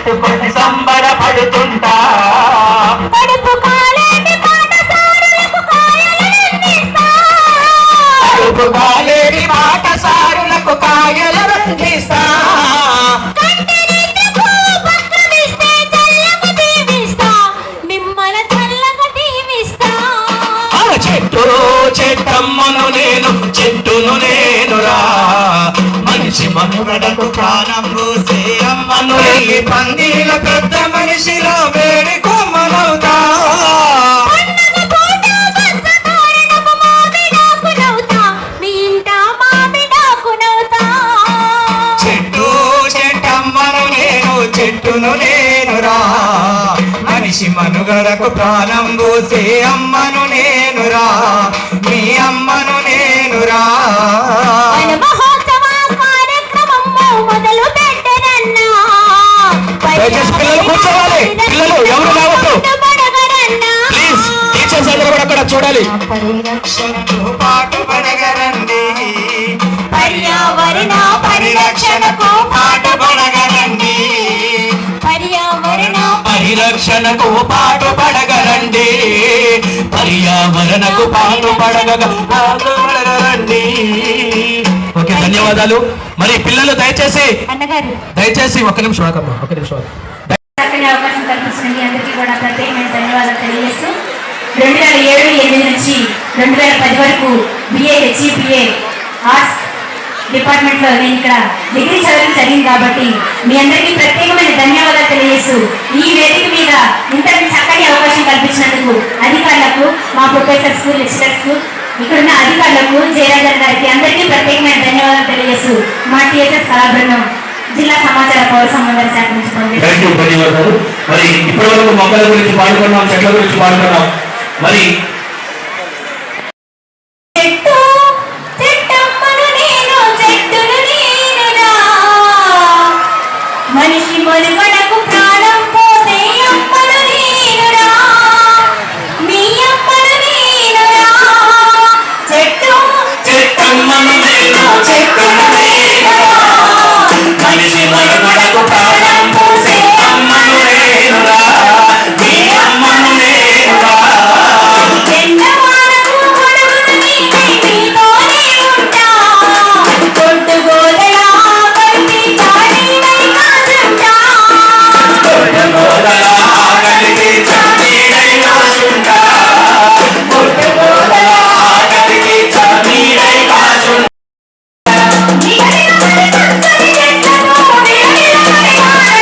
పెట్టుకొని సంబరపడుతుంటా. కడుపు కాలేని పాఠశాలలకు కాయలందిస్తా. కడుపు కాలేని పాఠశాలలకు కాయలందిస్తా. చెట్టమ్మను నేను చెట్టును నేనురా. మనిషి మనుగడకు ప్రాణం పోసే అమ్మను వెళ్ళి పందిల పెద్ద మనిషిలో వేడి కొమ్మనవుతా. చెట్టు చెట్టమ్మను నేను చెట్టును నేనురా. మనిషి మనుగడకు ప్రాణం పోసే అమ్మను నేనురా. మీ అమ్మను నేనురా. పిల్లలు కూర్చోవాలి. పిల్లలు ఎవరు రావద్దు ప్లీజ్. టీచర్స్ అందరూ కూడా అక్కడ చూడాలి. పరిరక్షణకు పాటుపడగరండి. పర్యావరణ పరిరక్షణకు పాటుపడగరండి. పర్యావరణ పరిరక్షణకు పాటుపడగరండి. పర్యావరణకు పాటుపడగరండి. ఓకే, ధన్యవాదాలు. మరి పిల్లలు దయచేసి ఒక్క నిమిషం ఆగమ్మా, ఒక్క నిమిషం. అవకాశం కల్పించండి. అందరికీ కూడా ప్రత్యేకమైన ధన్యవాదాలు తెలియజేస్తూ 2007-8 నుంచి 2010 వరకు BA HEPA ఆర్ట్స్ డిపార్ట్మెంట్లో నేను ఇక్కడ డిగ్రీ చదవడం జరిగింది. కాబట్టి మీ అందరికీ ప్రత్యేకమైన ధన్యవాదాలు తెలియజేస్తూ ఈ వేదిక మీద ఇంత చక్కని అవకాశం కల్పించినందుకు అధికారులకు, మా ప్రొఫెసర్స్, లెక్చరర్స్, ఇక్కడున్న అధికారులకు, జయరాజన్ గారికి అందరికీ ప్రత్యేకమైన ధన్యవాదాలు తెలియజేస్తూ మా TSS కళాబృందం జిల్లా సమాచార పౌర సంబంధాల శాఖ నుంచి ధన్యవాదాలు. మరి ఇప్పటివరకు మొక్కల గురించి పాల్గొన్నాం, చెట్ల గురించి పాల్గొన్నాం. మరి మనిషి మనుగడకు ప్రాణం పోసే అమ్మను నేనురా. మీ అమ్మను నేనురా. చెట్టమ్మను నేను చెట్టును నేనురా. మనిషి మనుగడకు ప్రాణం పోసే అమ్మను నేనురా. మీ అమ్మను నేనురా. ఎండవానకు గొడుగును నీకై నీతోనే ఉంటా. కొట్టుగోదలా కలిపి చాలీనై కాచుంటా. కొట్టుగోదలా కలిపి చాలీనై కాచుంటా. కొట్టుగోదలా కలిపి చాలీనై కాచుంటా. నిగనిగని చక్కని చెట్లకు నిగనిగని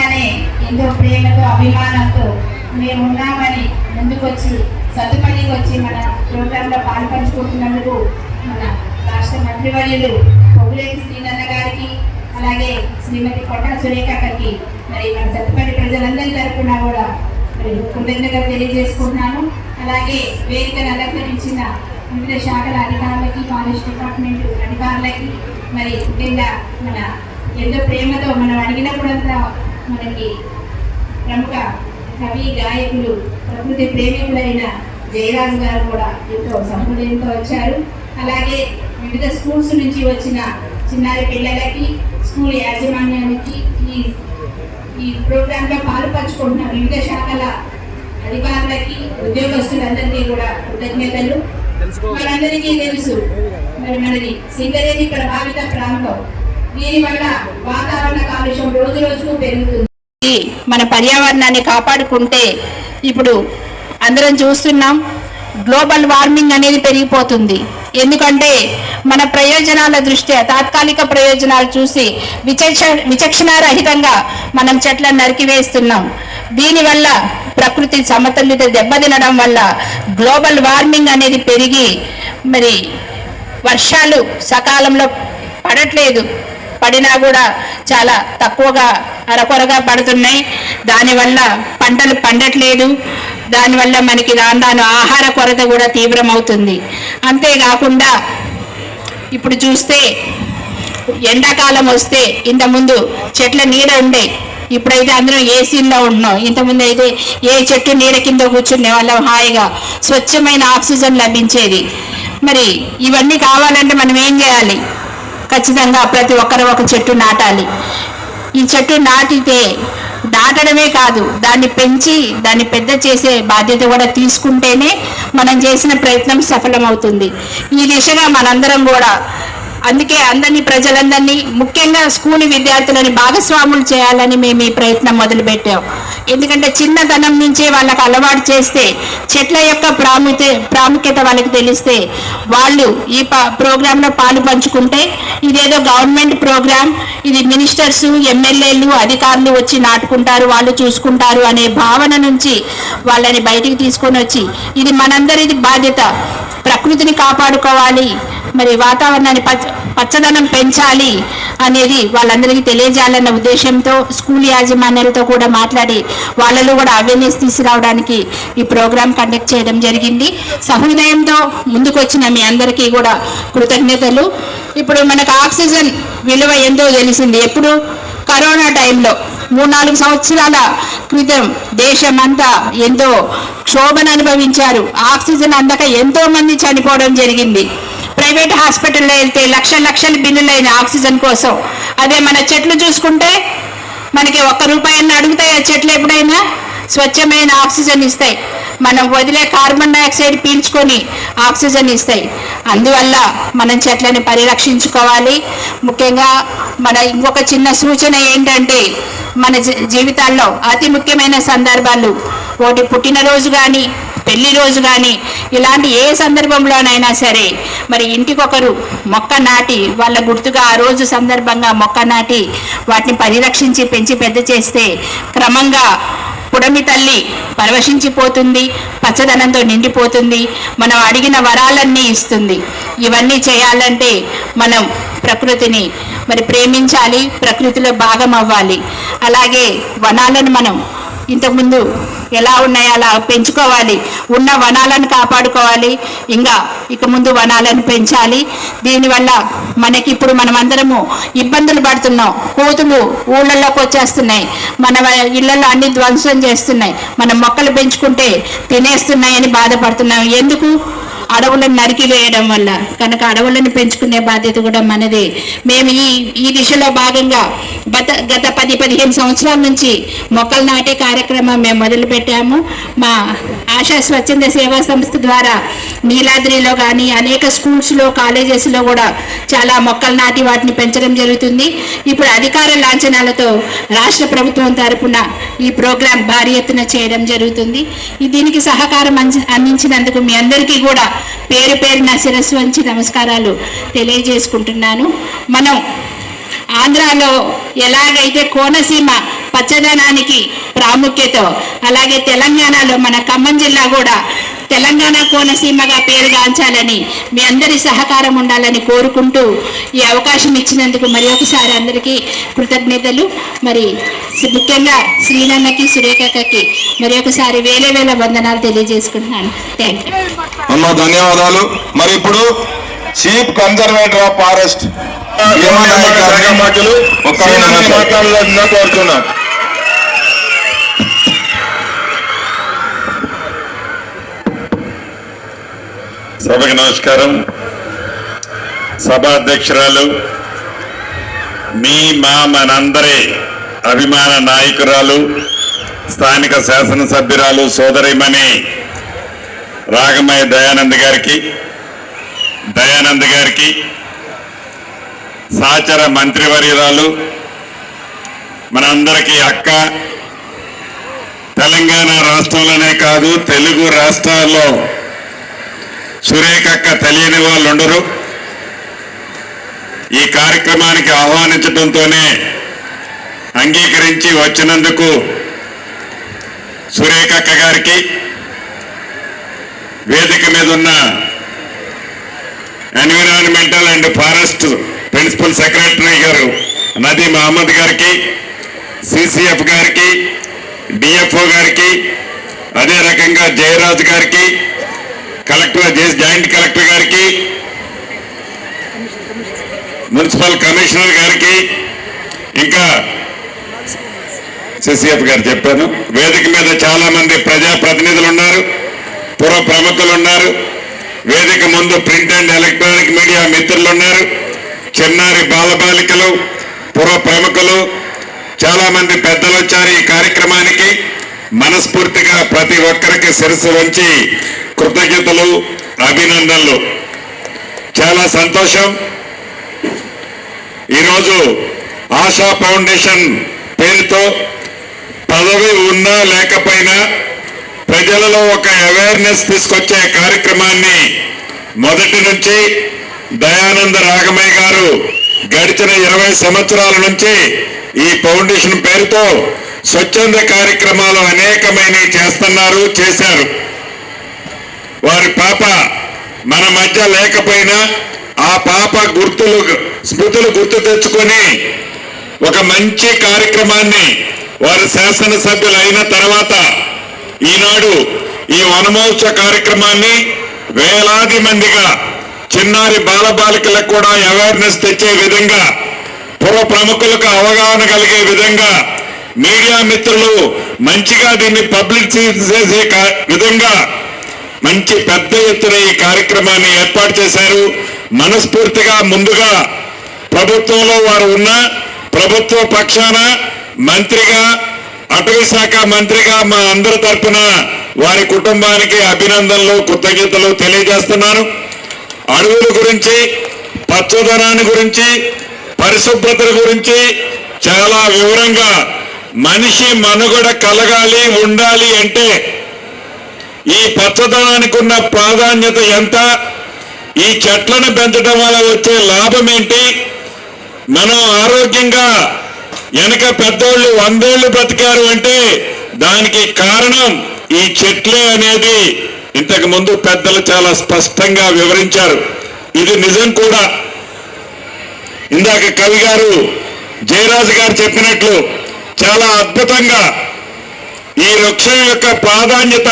అనగానే ఎంతో ప్రేమతో అభిమానంతో మేము ఉన్నామని ముందుకొచ్చి సదుపల్లికి వచ్చి మన ప్రోగ్రాంలో పాల్పంచుకుంటున్నందుకు మన రాష్ట్ర మంత్రివర్యులు పొగులేటి శ్రీనన్న గారికి అలాగే శ్రీమతి కొట్టా సురేఖ గారికి మరి మన సత్తుపల్లి ప్రజలందరి తరఫున కూడా మరి కృతజ్ఞతలు తెలియజేసుకుంటున్నాను. అలాగే వేదికను అలంకరించిన వివిధ శాఖల అధికారులకి, కాలేజ్ డిపార్ట్మెంట్ అధికారులకి, మరి ముఖ్యంగా మన ఎంతో ప్రేమతో మనం అడిగినప్పుడంతా మనకి ప్రముఖ కవి గాయకులు ప్రకృతి ప్రేమికులైన జయరాజు గారు కూడా ఎంతో సంప్రదాయంతో వచ్చారు. అలాగే వివిధ స్కూల్స్ నుంచి వచ్చిన చిన్నారి పిల్లలకి, స్కూల్ యాజమాన్యానికి, ఈ ప్రోగ్రాంలో పాల్పంచుకుంటున్న వివిధ శాఖల అధికారులకి, ఉద్యోగస్తులందరికీ కూడా కృతజ్ఞతలు. మనందరికీ తెలుసు మరి మనది సింగరేణి ప్రభావిత ప్రాంతం. దీనివల్ల వాతావరణ కాలుష్యం రోజు రోజుకు పెరుగుతుంది. మన పర్యావరణాన్ని కాపాడుకుంటే ఇప్పుడు అందరం చూస్తున్నాం, గ్లోబల్ వార్మింగ్ అనేది పెరిగిపోతుంది. ఎందుకంటే మన ప్రయోజనాల దృష్ట్యా తాత్కాలిక ప్రయోజనాలు చూసి విచక్షణారహితంగా మనం చెట్లను నరికివేస్తున్నాం. దీనివల్ల ప్రకృతి సమతుల్యత దెబ్బతినడం వల్ల గ్లోబల్ వార్మింగ్ అనేది పెరిగి మరి వర్షాలు సకాలంలో పడట్లేదు, పడినా కూడా చాలా తక్కువగా అరకొరగా పడుతున్నాయి. దానివల్ల పంటలు పండట్లేదు. దానివల్ల మనకి రాను ఆహార కొరత కూడా తీవ్రమవుతుంది. అంతేకాకుండా ఇప్పుడు చూస్తే ఎండాకాలం వస్తే ఇంతకుముందు చెట్ల నీడ ఉండే, ఇప్పుడైతే అందరం ఏసీల్లో ఉంటున్నాం. ఇంతకుముందు అయితే ఏ చెట్టు నీడ కింద కూర్చునే వాళ్ళం, హాయిగా స్వచ్ఛమైన ఆక్సిజన్ లభించేది. మరి ఇవన్నీ కావాలంటే మనం ఏం చేయాలి? ఖచ్చితంగా ప్రతి ఒక్కరు ఒక చెట్టు నాటాలి. ఈ చెట్టు నాటితే నాటడమే కాదు, దాన్ని పెంచి దాన్ని పెద్ద చేసే బాధ్యత కూడా తీసుకుంటేనే మనం చేసిన ప్రయత్నం సఫలమవుతుంది. ఈ దిశగా మనందరం కూడా అందుకే అందరినీ, ప్రజలందరినీ, ముఖ్యంగా స్కూల్ విద్యార్థులని భాగస్వాములు చేయాలని మేము ఈ ప్రయత్నం మొదలుపెట్టాం. ఎందుకంటే చిన్నతనం నుంచే వాళ్ళకి అలవాటు చేస్తే, చెట్ల యొక్క ప్రాముఖ్యత వాళ్ళకి తెలిస్తే, వాళ్ళు ఈ ప్రోగ్రాంలో పాలు పంచుకుంటే ఇదేదో గవర్నమెంట్ ప్రోగ్రాం, ఇది మినిస్టర్స్, ఎమ్మెల్యేలు, అధికారులు వచ్చి నాటుకుంటారు, వాళ్ళు చూసుకుంటారు అనే భావన నుంచి వాళ్ళని బయటికి తీసుకొని వచ్చి ఇది మనందరిది బాధ్యత, ప్రకృతిని కాపాడుకోవాలి, మరి వాతావరణాన్ని పచ్చదనం పెంచాలి అనేది వాళ్ళందరికీ తెలియజేయాలన్న ఉద్దేశంతో స్కూల్ యాజమాన్యాలతో కూడా మాట్లాడి వాళ్ళలో కూడా అవేర్నెస్ తీసుకురావడానికి ఈ ప్రోగ్రాం కండక్ట్ చేయడం జరిగింది. సహృదయంతో ముందుకొచ్చిన మీ అందరికీ కూడా కృతజ్ఞతలు. ఇప్పుడు మనకు ఆక్సిజన్ విలువ ఎంతో తెలిసింది. ఎప్పుడు? కరోనా టైంలో 3-4 సంవత్సరాల క్రితం దేశమంతా ఎంతో క్షోభను అనుభవించారు. ఆక్సిజన్ అందక ఎంతో మంది చనిపోవడం జరిగింది. ప్రైవేట్ హాస్పిటల్లో వెళ్తే లక్షల బిల్లులైన ఆక్సిజన్ కోసం. అదే మన చెట్లు చూసుకుంటే మనకి ₹1 అడుగుతాయి ఆ చెట్లు, ఎప్పుడైనా స్వచ్ఛమైన ఆక్సిజన్ ఇస్తాయి. మనం వదిలే కార్బన్ డైఆక్సైడ్ పీల్చుకొని ఆక్సిజన్ ఇస్తాయి. అందువల్ల మనం చెట్లని పరిరక్షించుకోవాలి. ముఖ్యంగా మన ఇంకొక చిన్న సూచన ఏంటంటే, మన జీవితాల్లో అతి ముఖ్యమైన సందర్భాలు, ఒకటి పుట్టినరోజు కానీ, పెళ్లి రోజు కానీ, ఇలాంటి ఏ సందర్భంలోనైనా సరే మరి ఇంటికొకరు మొక్క నాటి వాళ్ళ గుర్తుగా ఆ రోజు సందర్భంగా మొక్క నాటి వాటిని పరిరక్షించి పెంచి పెద్ద చేస్తే క్రమంగా పుడమి తల్లి పరవశించిపోతుంది, పచ్చదనంతో నిండిపోతుంది, మనం అడిగిన వరాలన్నీ ఇస్తుంది. ఇవన్నీ చేయాలంటే మనం ప్రకృతిని మరి ప్రేమించాలి, ప్రకృతిలో భాగం అవ్వాలి. అలాగే వనాలను మనం ఇంతకుముందు ఎలా ఉన్నాయో అలా పెంచుకోవాలి, ఉన్న వనాలను కాపాడుకోవాలి, ఇక ముందు వనాలను పెంచాలి. దీనివల్ల మనకి ఇప్పుడు మనమందరము ఇబ్బందులు పడుతున్నాం. కోతులు ఊళ్ళల్లోకి వచ్చేస్తున్నాయి, మన ఇళ్లలో అన్ని ధ్వంసం చేస్తున్నాయి, మనం మొక్కలు పెంచుకుంటే తినేస్తున్నాయని బాధపడుతున్నాం. ఎందుకు? అడవులను నరికివేయడం వల్ల. కనుక అడవులను పెంచుకునే బాధ్యత కూడా మనదే. మేము ఈ దిశలో భాగంగా గత 10-15 సంవత్సరాల నుంచి మొక్కలు నాటే కార్యక్రమం మేము మొదలుపెట్టాము. మా ఆశా స్వచ్ఛంద సేవా సంస్థ ద్వారా నీలాద్రిలో కానీ అనేక స్కూల్స్లో, కాలేజెస్లో కూడా చాలా మొక్కలు నాటి వాటిని పెంచడం జరుగుతుంది. ఇప్పుడు అధికార లాంఛనాలతో రాష్ట్ర ప్రభుత్వం తరపున ఈ ప్రోగ్రాం భారీ ఎత్తున చేయడం జరుగుతుంది. దీనికి సహకారం అందించినందుకు మీ అందరికీ కూడా పేరు పేరున శిరస్సు వంచి నమస్కారాలు తెలియజేసుకుంటున్నాను. మనం ఆంధ్రాలో ఎలాగైతే కోనసీమ పచ్చదనానికి ప్రాముఖ్యత. అలాగే తెలంగాణలో మన ఖమ్మం జిల్లా కూడా తెలంగాణ కోనసీమగా పేరుగాంచాలని మీ అందరి సహకారం ఉండాలని కోరుకుంటూ ఈ అవకాశం ఇచ్చినందుకు మరి ఒకసారి అందరికీ కృతజ్ఞతలు. మరి ముఖ్యంగా శ్రీనన్నకి సురేఖకి మరి ఒకసారి వేల వందనాలు తెలియజేసుకుంటున్నాను. థ్యాంక్ యూ అమ్మా, ధన్యవాదాలు. మరి ఇప్పుడు చీఫ్ కన్జర్వేటర్ ఆఫ్ ఫారెస్ట్ మాట్లాడాలని కోరుతున్నాను. సభకి నమస్కారం. సభాధ్యక్షురాలు, మనందరి అభిమాన నాయకురాలు, స్థానిక శాసనసభ్యురాలు సోదరిమణి రాగమయ్య దయానంద్ గారికి సహచర మంత్రివర్యురాలు, మనందరికీ అక్క, తెలంగాణ రాష్ట్రంలోనే కాదు తెలుగు రాష్ట్రాల్లో సురేఖక్క తెలియని వాళ్ళు ఉండరు. ఈ కార్యక్రమానికి ఆహ్వానించడంతోనే అంగీకరించి వచ్చినందుకు సురేఖక్క గారికి, వేదిక మీద ఉన్న environmental and forest principal secretary గారు నదీం అహ్మద్ గారికి, సిసిఎఫ్ గారికి, డిఎఫ్ఓ గారికి, అదే రకంగా జయరాజ్ గారికి, జాయింట్ కలెక్టర్ గారికి, మున్సిపల్ కమిషనర్ గారికి, ఇంకా సిసిఎఫ్ గారు చెప్పాను. వేదిక మీద చాలా మంది ప్రజాప్రతినిధులు ఉన్నారు, పుర ప్రముఖులు ఉన్నారు. వేదిక ముందు ప్రింట్ అండ్ ఎలక్ట్రానిక్ మీడియా మిత్రులు ఉన్నారు, చిన్నారి బాలబాలికలు, పుర ప్రముఖులు, చాలా మంది పెద్దలు వచ్చారు. ఈ కార్యక్రమానికి మనస్ఫూర్తిగా ప్రతి ఒక్కరికి శిరస్సు వంచి కృతజ్ఞతలు, అభినందనలు. చాలా సంతోషం. ఈరోజు ఆశా ఫౌండేషన్ పేరుతో పదవి ఉన్నా లేకపోయినా ప్రజలలో ఒక అవేర్నెస్ తీసుకొచ్చే కార్యక్రమాన్ని మొదటి నుంచి దయానంద రాగమయ్య గారు గడిచిన 20 సంవత్సరాల నుంచి ఈ ఫౌండేషన్ పేరుతో స్వచ్ఛంద కార్యక్రమాలు అనేకమైనవి చేశారు. వారి పాప మన మధ్య లేకపోయినా ఆ పాప స్మృతులు గుర్తు తెచ్చుకొని ఒక మంచి కార్యక్రమాన్ని వారు శాసనసభ్యులు అయిన తర్వాత ఈనాడు ఈ వనమహోత్సవ కార్యక్రమాన్ని వేలాది మందిగా చిన్నారి బాలబాలికలకు కూడా అవేర్నెస్ తెచ్చే విధంగా, పుర ప్రముఖులకు అవగాహన కలిగే విధంగా, మీడియా మిత్రులు మంచిగా దీన్ని పబ్లిసిటీ చేసే విధంగా మంచి పెద్ద ఎత్తున ఈ కార్యక్రమాన్ని ఏర్పాటు చేశారు. మనస్ఫూర్తిగా ముందుగా ప్రభుత్వంలో వారు ఉన్న ప్రభుత్వ పక్షాన మంత్రిగా, అటవీ శాఖ మంత్రిగా మా అందరి తరఫున వారి కుటుంబానికి అభినందనలు, కృతజ్ఞతలు తెలియజేస్తున్నాను. అడవుల గురించి, పచ్చదనాన్ని గురించి, పరిశుభ్రత గురించి చాలా వివరంగా మనిషి మనుగడ కలగాలి, ఉండాలి అంటే ఈ పచ్చదనానికి ఉన్న ప్రాధాన్యత ఎంత, ఈ చెట్లను పెంచడం వల్ల వచ్చే లాభం ఏంటి, మనం ఆరోగ్యంగా వెనక పెద్దోళ్ళు 100 ఏళ్లు బ్రతికారు అంటే దానికి కారణం ఈ చెట్లే అనేది ఇంతకు ముందు పెద్దలు చాలా స్పష్టంగా వివరించారు. ఇది నిజం కూడా. ఇందాక కవి గారు జయరాజు గారు చెప్పినట్లు చాలా అద్భుతంగా ఈ వృక్షం యొక్క ప్రాధాన్యత,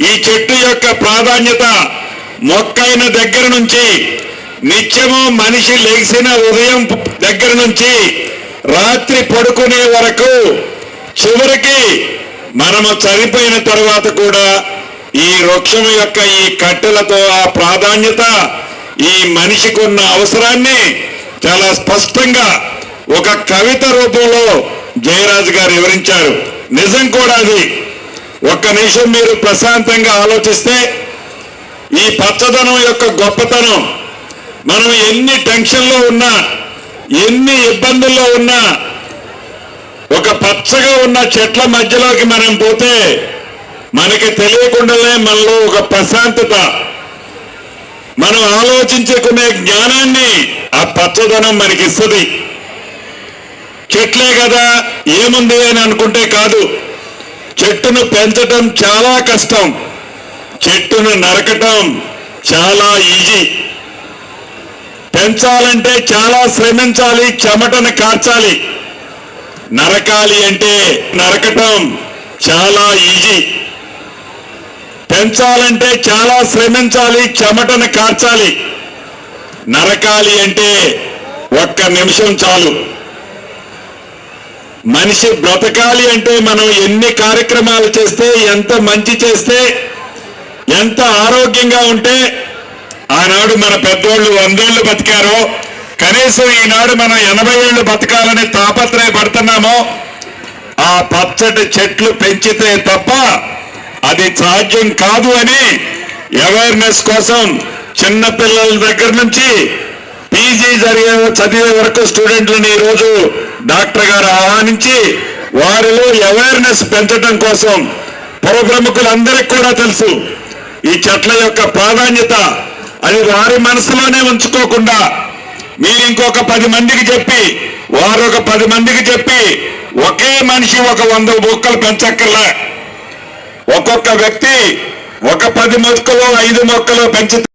ఈ చెట్టు యొక్క ప్రాధాన్యత మొక్కైన దగ్గర నుంచి నిత్యము మనిషి లెగిసిన ఉదయం దగ్గర నుంచి రాత్రి పడుకునే వరకు, చివరికి మనము చనిపోయిన తర్వాత కూడా ఈ వృక్షం యొక్క ఈ కట్టెలతో ఆ ప్రాధాన్యత, ఈ మనిషికి ఉన్న అవసరాన్ని చాలా స్పష్టంగా ఒక కవిత రూపంలో జయరాజు గారు వివరించారు. నిజం కూడా అది. ఒక్క నిమిషం మీరు ప్రశాంతంగా ఆలోచిస్తే ఈ పచ్చదనం యొక్క గొప్పతనం, మనం ఎన్ని టెన్షన్లో ఉన్నా, ఎన్ని ఇబ్బందుల్లో ఉన్నా ఒక పచ్చగా ఉన్న చెట్ల మధ్యలోకి మనం పోతే మనకి తెలియకుండానే మనలో ఒక ప్రశాంతత, మనం ఆలోచించుకునే జ్ఞానాన్ని ఆ పచ్చదనం మనకిస్తుంది. చెట్లే కదా ఏముంది అని అనుకుంటే కాదు. చెట్టును పెంచటం చాలా కష్టం, చెట్టును నరకటం చాలా ఈజీ. పెంచాలంటే చాలా శ్రమించాలి, చెమటను కార్చాలి. నరకాలి అంటే నరకటం చాలా ఈజీ. పెంచాలంటే చాలా శ్రమించాలి, చెమటను కార్చాలి. నరకాలి అంటే ఒక్క నిమిషం చాలు. మనిషి బ్రతకాలి అంటే మనం ఎన్ని కార్యక్రమాలు చేస్తే, ఎంత మంచి చేస్తే, ఎంత ఆరోగ్యంగా ఉంటే ఆనాడు మన పెద్దోళ్ళు 100 ఏళ్లు బతికారో, కనీసం ఈనాడు మనం 80 ఏళ్లు బతకాలని తాపత్రయపడుతున్నామో, ఆ పచ్చటి చెట్లు పెంచితే తప్ప అది సాధ్యం కాదు అని అవేర్నెస్ కోసం చిన్న పిల్లల దగ్గర నుంచి పీజీ చదివే వరకు స్టూడెంట్లను ఈరోజు డాక్టర్ గారు ఆహ్వానించి వారిలో అవేర్నెస్ పెంచడం కోసం పుర ప్రముఖులందరికీ కూడా తెలుసు ఈ చెట్ల యొక్క ప్రాధాన్యత. అది వారి మనసులోనే ఉంచుకోకుండా మీరు ఇంకొక 10 మందికి చెప్పి, వారు ఒక 10 మందికి చెప్పి, ఒకే మనిషి ఒక 100 మొక్కలు పెంచక్కర్లా. ఒక్కొక్క వ్యక్తి ఒక 10 మొక్కలు 5 మొక్కలు పెంచితే